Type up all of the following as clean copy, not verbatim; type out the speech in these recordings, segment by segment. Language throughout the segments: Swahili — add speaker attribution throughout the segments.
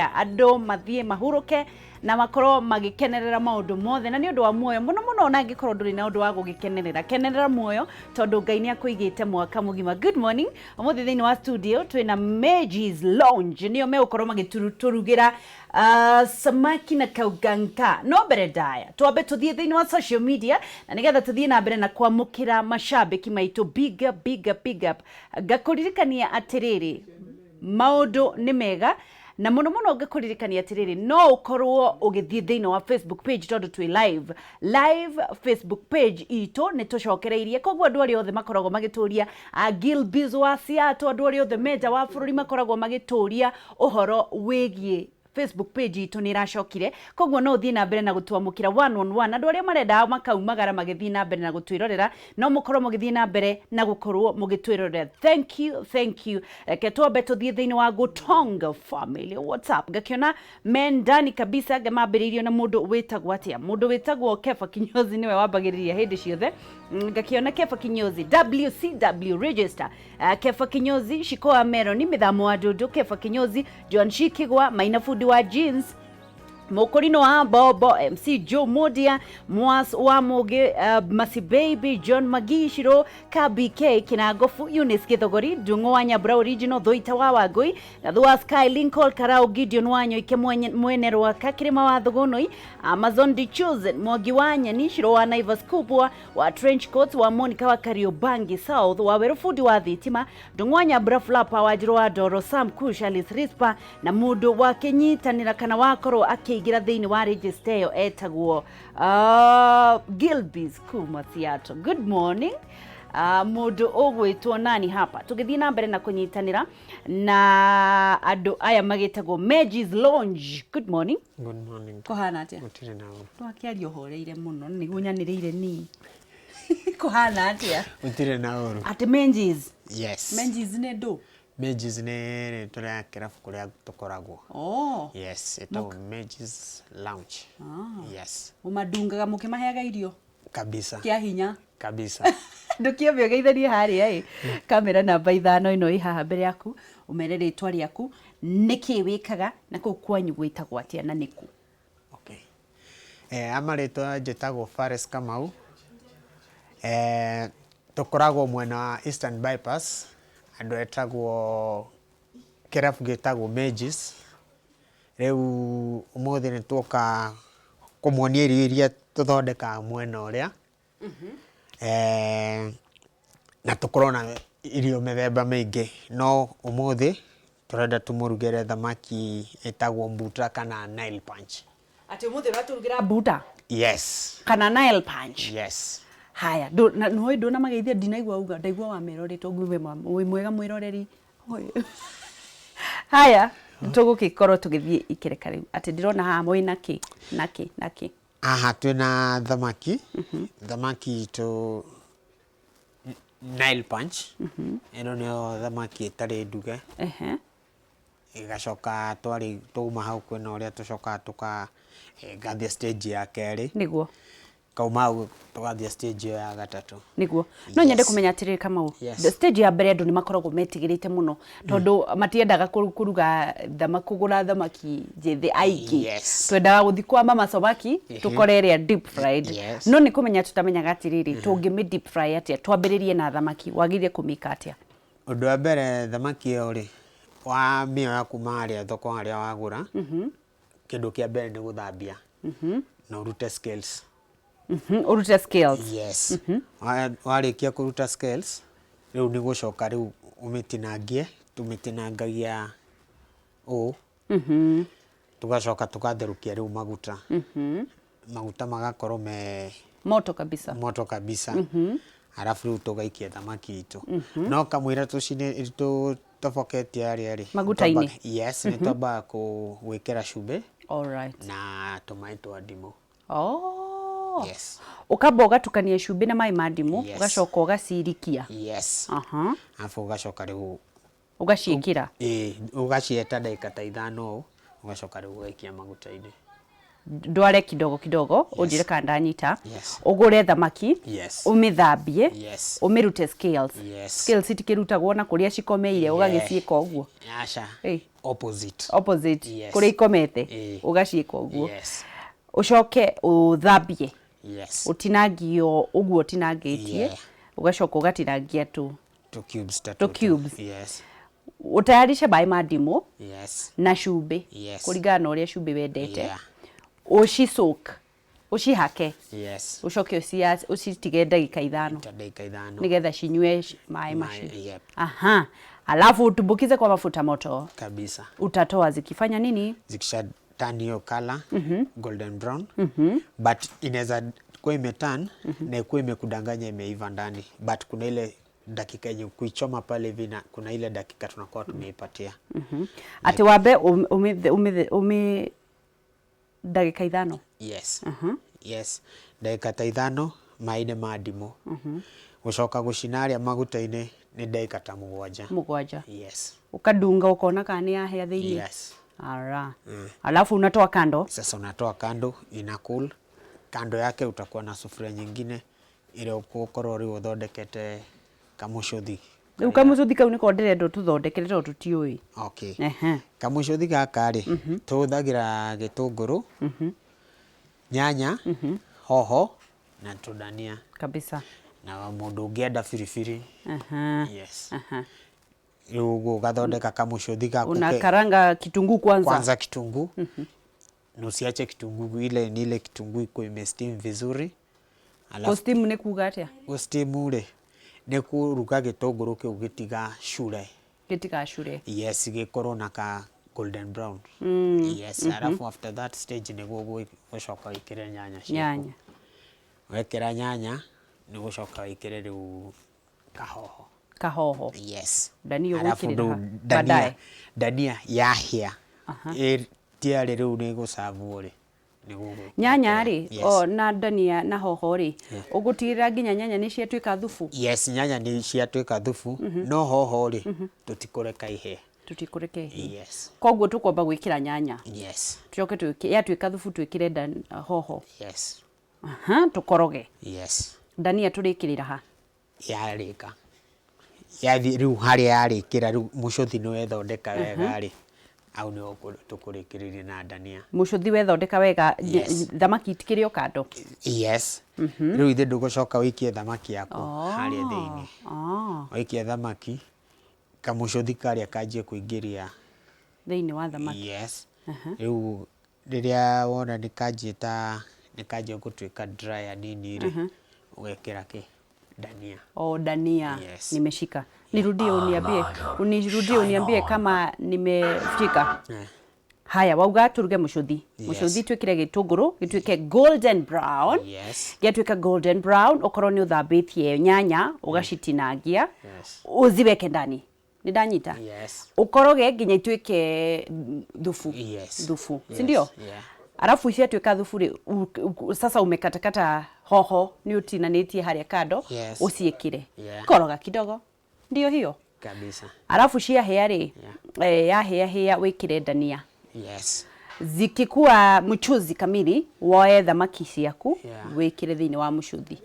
Speaker 1: Andũ mathie mahuruke na makorwo magikenerera maundu mothe na ni undu wa muoyo muno muno na ngikorwo nduri na undu wa gugikenerera kenerera muoyo tondu Ngai ni akuigite mwaka mugima. Good morning. Umuthi thiini wa studio twina Maggie's Lounge nio megukorwo magiturugira samaki na kauganka no mbere ndaya twambe tuthie thiini wa social media na nigetha tuthie na mbere na kwamukira mashabiki maitu big up ngakuririkania atiriri maundu ni mega na muno muno ngakuririkania atiriri no ukorwo ugithie thiini wa Facebook page tondu twi live Facebook page ito ni tucokereirie kogwo andu ari othe makoragwo magituria Gilbiz wa Seattle andu ari othe meja wa bururi makoragwo magituria uhoro wigie Facebook page ito ni racokire kogwo no uthie na mbere na gutwamukira 111 andu aria marenda makaumagara magithie na mbere na gutwirorera no mukorwo mugithie na mbere na gukorwo mugitwirorera. Thank you ke twambe tuthie thiini wa Gutonga family WhatsApp gakiona mendani kabisa gamambiririo na mundu witagwo atia mundu witagwo Kefa Kinyozi niwe wambagiriria hindi ciothe gakiona Kefa Kinyozi WCW register Kefa Kinyozi Shikoa Meroni mithamo wa Dudu Kefa Kinyozi John Shikigwa Maina Food wa Jeans Mokorino wa Bobo MC Joe Modia Mwas wa Moge Masi Baby John Magishiro KBK Kinagofu Eunice Kithogori Dungo wa Nyabura Original Thoita wa Wagoi Gathua Sky Lincoln Karao Gideon Wanyo Ike Mwenero wa Kakirima wa Thogonoi Amazon The Chosen Mwogi wa Nyanishiro wa Naivas Kubwa wa Trench Coats wa Monica wa Kariobangi South wa Werufudi wa Thitima Dungo wa Nyabura Flapa wa Jiro wa Doro Sam Kush Alice Rispa na Mudo wa Kenyitanira kana wakoro igira thiini wa register etagwo Gilbiz kuma Seattle. Good morning. Mundu ogwitwo nani hapa tugithie na mbere na kunyitanira na andu aya magitagwo Maggie's Lounge. Good morning.
Speaker 2: Good morning.
Speaker 1: Kohana atia
Speaker 2: Gutire nawe
Speaker 1: twakiario horeire muno niguo nyaniriire ni kohana atia
Speaker 2: gutire nawe
Speaker 1: ati Maggie's.
Speaker 2: Yes.
Speaker 1: Maggie's ne do
Speaker 2: Maggie's ne turia kirafu kuria tukoragwo.
Speaker 1: Oh.
Speaker 2: Yes, ito Maggie's Lounge. Yes.
Speaker 1: Umadungaga mukimaheaga irio
Speaker 2: Kabisa.
Speaker 1: Kia hinya
Speaker 2: Kabisa.
Speaker 1: Ndukiambia geithanie haria kamera namba 5 ino ihaha mbere yaku umere ritwa riaku niki wikaga na ku kwanyu gwitagwo atia na niku.
Speaker 2: Okay. Amaritwa njitagwo Fares Kamau. Tukoragwo mwena wa Eastern Bypass. Andu etagwo kirafu gitagwo Maggie's. Riu umuthi ni tuoka kumuonia irio iria tuthondeka mwena uria. Na tukorona irio methemba mingi no umuthi turenda tumurugere thamaki etagwo mbuta kana Nile Punch.
Speaker 1: Ati umuthi raturugira mbuta?
Speaker 2: Yes.
Speaker 1: Kana Nile Punch?
Speaker 2: Yes.
Speaker 1: Haya ndo na mageithia ndinaigwa uga ndaigwa wa merorete ngwiwe mwega mwiroreri. Haya tugukikorwo tugithie ikereka riu ati ndirona haha mwina ki naki
Speaker 2: aha twina thamaki thamaki to Nile Punch eno nio thamaki itari nduge igacoka twari tuma hau kwena uria tucoka tuka gathia stage ya keri
Speaker 1: niguo
Speaker 2: kauma tugathia stage ya gatatu
Speaker 1: niguo no nyende kumenya atiriri kama the stage ya mbere andu ni makoragwo metigirite muno tondu matiendaga kuruga kugura thamaki njethi aiki twendaga guthikwa mama samaki tukoreria deep fried no ni kumenya tutamenyaga atiriri tungimi deep fry atia twambiririe na thamaki wagire kumika atia
Speaker 2: undu wa mbere thamaki yo ri wa mioya kuma aria thoko aria wagura kindu kia mbere ni guthambia na urute scales
Speaker 1: urute scales.
Speaker 2: Yes. Warikia kuruta scales riu ni gucoka riu umitinangie tumitinangagia tugacoka tugatherukia riu maguta maguta magakorwo me
Speaker 1: moto kabisa
Speaker 2: alafu riu tugaikia thamaki itu no kamwira tucine tofoketie ari
Speaker 1: maguta-ini.
Speaker 2: Yes, ni twamba kuwekera cumbi.
Speaker 1: All right.
Speaker 2: Na tomato ndimu.
Speaker 1: Yes. Ukamba ugatukania cumbi na mai ma ndimu ugacoka ugacirikia.
Speaker 2: Yes. Afu ugacoka riu
Speaker 1: ugaciikira.
Speaker 2: Ugacieta dakika ta 5 ugacoka riu ugakia maguta-ini.
Speaker 1: ndware kidogo kidogo unjire kana ndanyita
Speaker 2: Yes.
Speaker 1: ugure thamaki
Speaker 2: Yes.
Speaker 1: umithambie
Speaker 2: Yes.
Speaker 1: umirute scales
Speaker 2: Yes.
Speaker 1: scales itikirutagwo na kuria cikomeire ugagiciika uguo
Speaker 2: Asha.
Speaker 1: Hey.
Speaker 2: Opposite.
Speaker 1: Yes. Kuria ikomete ugaciika uguo ucoke uthambie utinangio uguo utinangitie ugacoka ugatinangia tu cubes utayarishe bai madimu na cumbi kuringana na uria cumbi wendete ucisoak ucihake ucoke ucitige ndagika 5 nigetha cinyue mai maci alafu utumbukize kwa mafuta moto
Speaker 2: kabisa.
Speaker 1: Utatoa zikifanya nini?
Speaker 2: Zikisha turn hiyo color golden brown but inaweza kuwa imeturn na ikuwa imekudanganya imeiva ndani, but kuna ile dakika yenye kuichoma pale hivi na kuna ile dakika tunakuwa tumeipatia.
Speaker 1: Ati wabe dakika 5.
Speaker 2: Yes. Dakika 5 maine madimo. Ucoka gucinaria maguta-ini ni dakika ta 7. Yes.
Speaker 1: Ukadunga ukona kana ya hea thini. Alafu unatoa kando.
Speaker 2: Sasa unatoa kando, ina cool. Kando yake utakuwa na sufuria nyingine ile ukorwo ri uthondekete kamucuthi.
Speaker 1: Kamucuthi kau niko ndirendo tuthondekere tutiui.
Speaker 2: Kamucuthi gaka ri tuhuthagira gitunguru, nyanya, hoho na tudania
Speaker 1: kabisa.
Speaker 2: Na mundu ungienda firifiri. Yugo gathondeka kamucuthi gaku.
Speaker 1: Unakaranga kitunguu kwanza.
Speaker 2: Kitunguu. Nusiache kitunguu ile ni ile kitunguu iko imesteam vizuri.
Speaker 1: Alafu steam ni kuga atia?
Speaker 2: Steam ule ni kuruga gitunguru kiu gitiga shure. Yes, gikorwo na ka golden brown. Yes, alafu after that stage ni gucoka ikire nyanya ciaku. Wekera nyanya ni gucoka ikire riu kahoho. Yes.
Speaker 1: Dania gwikirira baadaye.
Speaker 2: Dania yahia. Tiare riu ni gucavu ri.
Speaker 1: Nyanya ri na dania na hoho ri ugutirira nginya nyanya ni ciatuika thufu.
Speaker 2: Yes, nyanya ni ciatuika thufu no hoho ri tutikureka ihe. Yes.
Speaker 1: Koguo tukwamba gwikira nyanya.
Speaker 2: Yes.
Speaker 1: Tucoke yatuika thufu twikire hoho.
Speaker 2: Yes.
Speaker 1: Tukoroge.
Speaker 2: Yes.
Speaker 1: Dania turikirira ha.
Speaker 2: Yarika. Yathi riu haria yarikira riu mucuthi ni wethondeka wega ri au ni tukurikiriria na dania.
Speaker 1: Mucuthi wethondeka wega thamaki itikirio kando.
Speaker 2: Yes. Riu ithe ndugucoka wikie thamaki yako haria thiini. Wikie thamaki kamucuthi karia kanjie kuingiria
Speaker 1: thiini wa thamaki.
Speaker 2: Yes. Riu riria wona ni kanjie gutuika dry anini ri ugekira ki dania.
Speaker 1: Dania. Nimeshika. Nirudie uniambie kama nimefika. Haya, wauga turuge mucuthi. Mucuthi twikire gitunguru gituike golden brown. Gituika golden brown okorwo ni uthambitie nyanya ugacitinangia uziweke ndani. Ni ndanyita? Ukoroge nginya ituike thufu. Si ndio? Alafu cia tuika thufu ri sasa umekatakata hoho ni utinanitie haria kando uciikire. Koroga kidogo. Ndio hiyo
Speaker 2: kabisa.
Speaker 1: Alafu cia hea ri hea wikire dania. Zikikuwa mchuzi kamili woe thamaki ciaku wikire thiini wa mucuthi.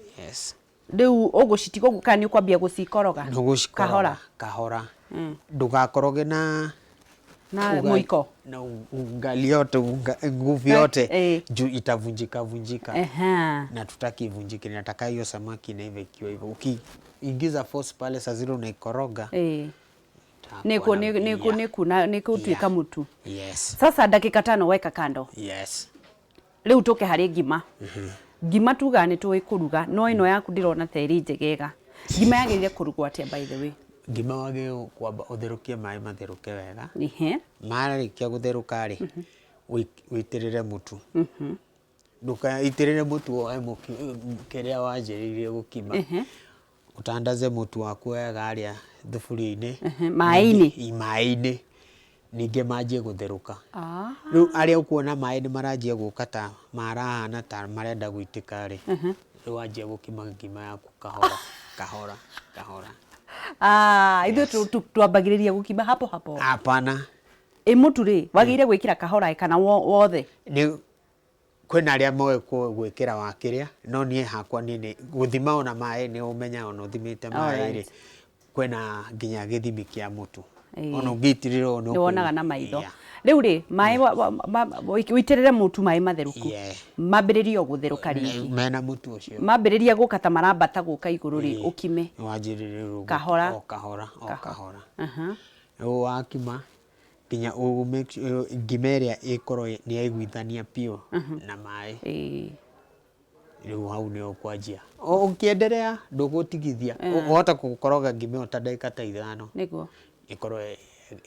Speaker 1: Riu ugucitiga gukani ukwambia gucikoroga kahora. Ndugakoroge na muiko
Speaker 2: na ungali yote nguvu yote juu itavunjika. Na tutaki ivunjike, nataka hiyo samaki na iwe ikiwa hivyo. Ukiingiza force pale saa zile unaikoroga
Speaker 1: Niko tuika mutu. Sasa dakika 5 weka kando. Riu tuke hari ngima. Ngima tuga ni tuikuruga no ino yaku ndirona teri njegega. Ngima yageire kurugwa atia by the way?
Speaker 2: Ngima wage kwamba utherukie mai matheruke wega. Marikia gutheruka ri witirire mutu. Nduka itirire mutu o kiria wanjiririe gukima. Utandaze mutu waku wega aria thufuria-ini mai-ini ninge manjie gutheruka. Riu aria ukuona mai ni maranjia guka ta marahana ta marenda guitika ri riu wanjie gukima ngima yaku kahora.
Speaker 1: Ithu tuambagiriria gukima hapo.
Speaker 2: Hapana.
Speaker 1: Mutu ri wagire gwikira kahora kana wothe.
Speaker 2: kwena aria moe gwikira wakiria no nie hakwa nini guthima ona mae ni umenya ona uthimite mae ri kwena nginya githimi kia mutu ona ngitiriro
Speaker 1: no wonaga na maitho riu ri mae witirire mutu mae matheruku mambiririo gutheruka ringi
Speaker 2: mena mutu ucio
Speaker 1: mambiriria gukata marambata guka iguru ri ukime
Speaker 2: wanjiririru
Speaker 1: kahora
Speaker 2: o akima kinya o make ngimeria ikoro ni aiguithania pio na mae riu hau ni okwanjia ukiendelea ndugutigithia uhota gukoroga ngime ota ndagika ta 5
Speaker 1: niguo
Speaker 2: ikoro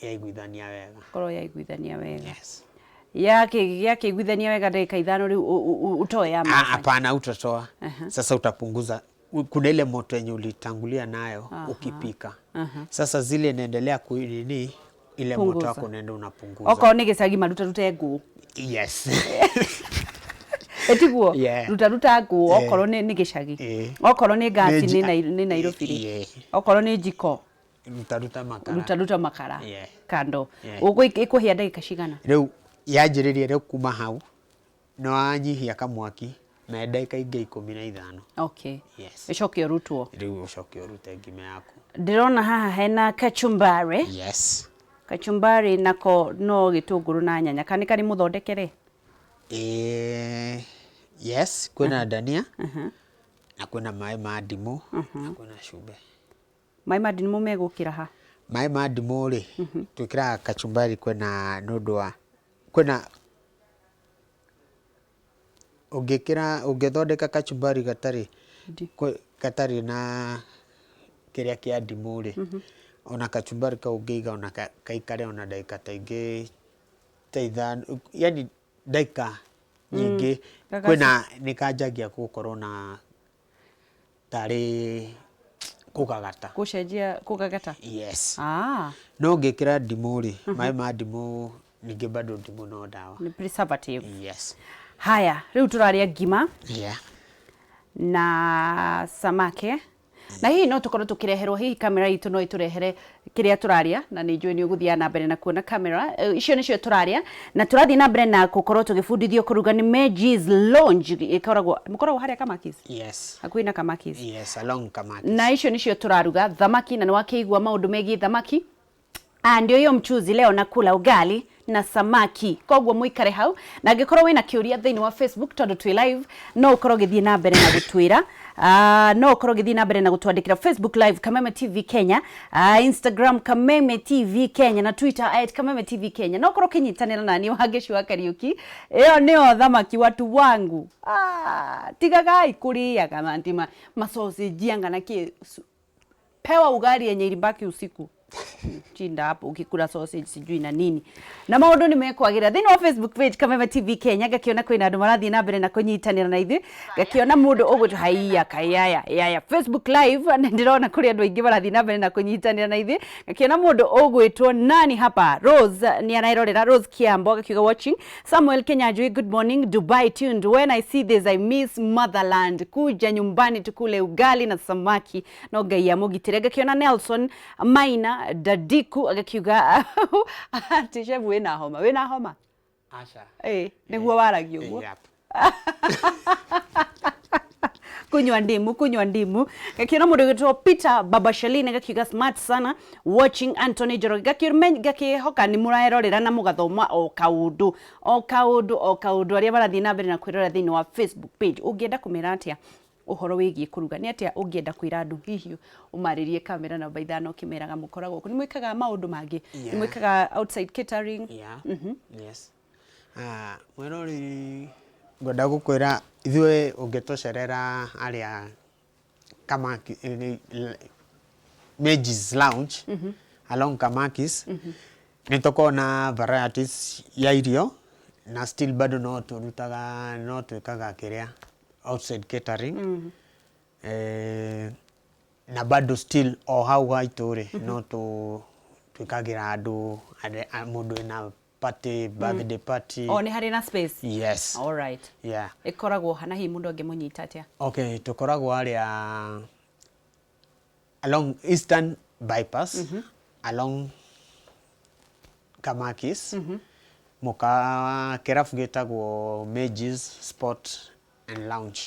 Speaker 2: yaiguithania wega
Speaker 1: yaiguithania wega yakiguithania wega ndagika 5 riu utoya mafuta
Speaker 2: hapana utatoa sasa utapunguza kuna ile moto yenye ulitangulia nayo ukipika sasa zile inaendelea kuinini ile moto wako unaenda unapunguza
Speaker 1: oko ni gicagi maruta rutengu
Speaker 2: yes
Speaker 1: etiguo ruta ngu okoro ni gicagi okoro ni gasi ni Nairobi okoro ni jiko ruta makara kando ugo ikuhia ndagika cigana
Speaker 2: riu yanjiririe riu kuma hau no anyihia kamwaki na ndagika ingi 15
Speaker 1: okay icoke urutwo
Speaker 2: riu ucoke urute ngime yaku
Speaker 1: ndirona haha hena kachumbari kachumbari nako no gitunguru na nyanya kani muthondekere
Speaker 2: yes kwena dania na kwena mai ma ndimu na kwena cumbe
Speaker 1: mai ma ndimu megukira ha
Speaker 2: mai ma ndimu ri twikira kachumbari kwena nodwa kwena ungithondeka kachumbari gatari na kiria kia ndimu ri ona kachumbari ka ungiiga ona kaikare ona ndagika taingi taithano yani ndagika nyingi kwena nikajagia gukorwo na tari kugagata
Speaker 1: gucenjia kugagata
Speaker 2: yes no ngikira ndimu ri mai ma ndimu ningi bado ndimu no dawa
Speaker 1: ni preservative
Speaker 2: yes
Speaker 1: haya riu turaria ngima na samake na hii no tukorwo tukireherwo hii kamera itu no iturehere kiria turaria na ni njui ni uguthia na mbere na kuona kamera icio nicio turaria na turathi na mbere na gukorwo tugifundithio kuruga ni Meji's Lounge ikoragwo mukoragwo haria Kamakis
Speaker 2: yes
Speaker 1: hakuhi na Kamakis
Speaker 2: yes along Kamakis
Speaker 1: na icio nicio turaruga thamaki na ni wakeigua maundu megi thamaki ndio hiyo mchuzi leo nakula ugali na samaki kogwo muikare hau na ngikorwo wina kiuria thiini wa Facebook tondu twi live no ukorwo githie na mbere na gutwira no ukorwo githie na mbere na gutwandikira Facebook live Kameme TV Kenya Instagram Kameme TV Kenya na Twitter @Kameme TV Kenya no ukorwo kinyitanira nani Wangeshi wa Kariuki iyo nio thamaki watu wangu tigagai kuria kama ntima masausage yanga na ki pewa ugali yenye ilibaki usiku chinda hapo ukikula sausage sijui na nini na maundu ni mekwagira thini wa Facebook page Kameme TV Kenya gakiona kwina andu marathi na mbere na kunyitanira na ithu gakiona mundu ugutu haiya kayaya Facebook live na ndirona kuri andu aingi marathi na mbere na kunyitanira na ithu gakiona mundu ugwitwo nani hapa Rose ni anairorera Rose Kiambo gakiuga watching Samuel Kenyanjui good morning Dubai tuned when I see this I miss motherland kuja nyumbani tukule ugali na samaki no gaiya mugitire gakiona Nelson Maina Dadiku agakiuga tishebu wena homa
Speaker 2: acha
Speaker 1: niguo waragio guo kunywa ndimu gakiona mundu gitwo Peter Babashaline gakiuga smart sana watching Anthony Joro gakihoka ni muraerorera na mugathoma o kaundu aria barathi na mbere na kwirora thini wa Facebook page ungienda kumira atia uhoro wigie kuruga ni atia ungienda kwira andu hihi umaririe kamera na 5 kimeraga mukoragwo ni mwikaga maundu mangi ni mwikaga outside catering
Speaker 2: yes mwerori ngoda gukwira ithwe ungetocerera aria Kamaki Meji's Lounge along Kamakis nitokona varieties ya irio na still bado no turutaga no twikaga kiria outside catering na bado still o hau haitore no twikagira andu mundu ina party birthday party
Speaker 1: ni hari na space
Speaker 2: yes
Speaker 1: all right ikoragwo hana hi mundu angemunyita atia
Speaker 2: okay tukoragwo aria along Eastern Bypass along Kamakis muka kirabu gitagwo Mages Sport and Lounge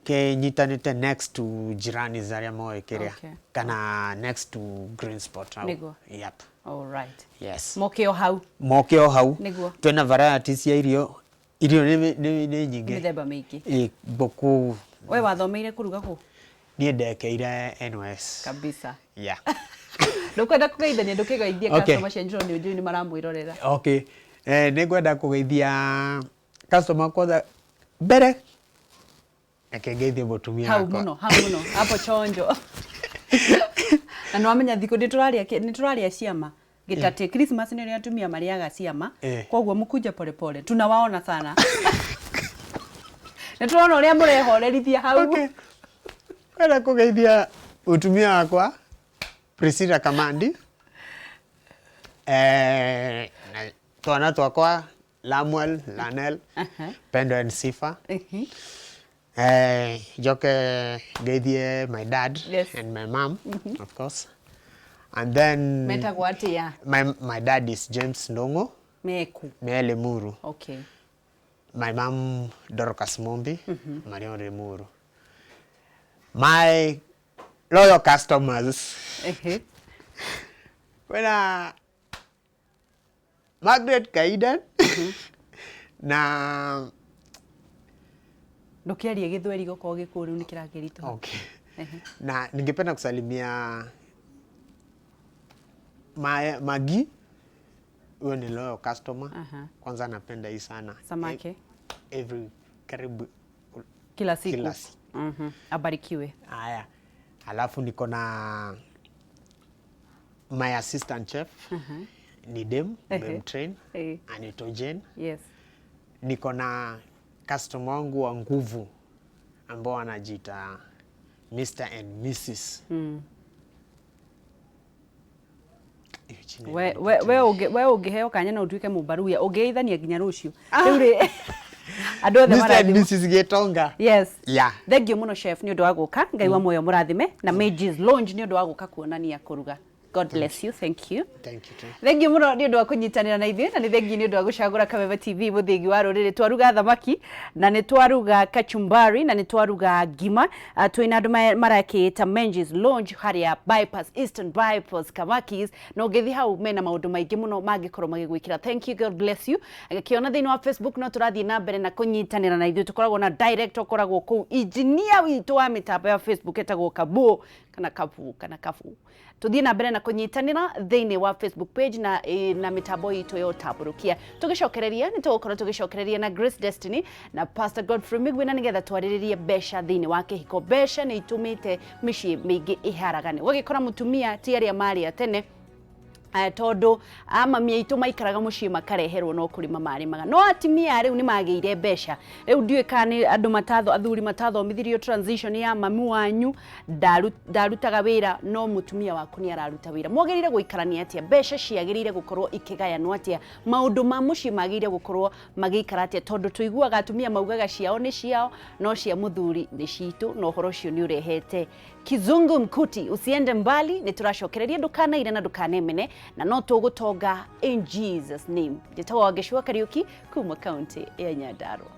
Speaker 2: ke nyitanite next to Jirani Zaria Moe kiria kana next to Green Sport au yep.
Speaker 1: All right.
Speaker 2: Yes.
Speaker 1: Mokeo hau
Speaker 2: niguo twina varieties ya irio ni nyingi
Speaker 1: mithemba mingi
Speaker 2: boku.
Speaker 1: We wathomeire kuruga ku?
Speaker 2: Nie ndekeire NYS
Speaker 1: kabisa.
Speaker 2: Yeah.
Speaker 1: Ndukwenda kugeithania ndukigeithia customer cenjiro ni ujui ni maramwirorera.
Speaker 2: Okay. Ningwenda kugeithia customer kwanza mbere akegeithia mutumia
Speaker 1: hau muno hapo chonjo. Na no amenya thiko ni turaria ciama gitate Christmas ni ria atumia mariaga ciama koguo mukunja pole pole tunawaona sana. Na turona uria murehorerithia hau.
Speaker 2: Okay. Kwenda kugeithia utumia wakwa Priscilla Kamandi na twana twakwa Lamuel Lanel Pendo and Sifa joke geithie my dad and my mom of course, and then my dad is James Ndongo Mele Muru.
Speaker 1: Okay.
Speaker 2: My mom Dorcas Mombi Marion Remuru. My loyal customers when Margaret Kaidan na
Speaker 1: ndukiarie githweri goko gikuru ni kiragirito.
Speaker 2: Okay. Na ningependa kusalimia Magi, huyo ni loyal customer. Kwanza napenda hii sana.
Speaker 1: Samaki.
Speaker 2: Karibu
Speaker 1: kila siku. Abarikiwe.
Speaker 2: Haya. Alafu niko na my assistant chef. Ni Dem train Anito Jane.
Speaker 1: Yes.
Speaker 2: Niko na customer wangu wa nguvu ambao anajiita Mr. and Mrs.
Speaker 1: We ungeheo kanya na utuike mubaruya ungeithania nginya rucio riu andu othe
Speaker 2: Mr. and Mrs. Getonga.
Speaker 1: Yes.
Speaker 2: Yeah.
Speaker 1: Thank you muno chef ni undu wa guka ngai wa moyo murathime na Mages Lounge ni undu wa guka kuonania kuruga. God bless you. Thank you.
Speaker 2: Thank you too.
Speaker 1: Thank you muno ni undu wa kunyitanira na ithuĩ na ni thank you ni undu wa gucagura Kameme TV muthingi wa ruriri twaruga thamaki na ni twaruga kachumbari na ni twaruga ngima twina andu marakita Mages Lounge haria bypass Eastern Bypass Kamakis no ngithi hau mena maundu maingi muno mangikorwo magigwikira. Thank you. God bless you. Akiona thini wa Facebook no turathie na mbere na kunyitanira na ithuĩ tukoragwo na direct okoragwo kuu engineer witu wa mitambo ya Facebook etagwo Kabu kana Kafu tuthie na mbere na kunyitanira thini wa Facebook page na mitambo itu yo taburukia tugicokereria ni tugukorwo tugicokereria na Grace Destiny na Pastor Godfrey Migwina nigetha twariririe besha thini wa kihiko. Besha ni itumite micii mingi iharagane wagikora mutumia ti aria mari atene tondu amamia itu maikaraga mucii makareherwo no kurima marimaga no atimia riu ni magiire besha riu ndiwe kana andu matatho athuri matathomithirio transition ya mami wanyu ndarutaga wira no mutumia waku ni araruta wira mwagirire guikarania atia besha ciagirire gukorwo ikigayanwo atia maundu ma mucii magirire gukorwo magikara atia tondu tuiguaga atumia maugaga ciao ni ciao no cia muthuri ni citu no horo cio ni urehete kizungu mkuti. Usiende mbali ni turacokereria ndukanaire na ndukanemene na no tugutonga in Jesus name. Njetawa Wangĩcua Kariuki kuma county ya Nyandarua.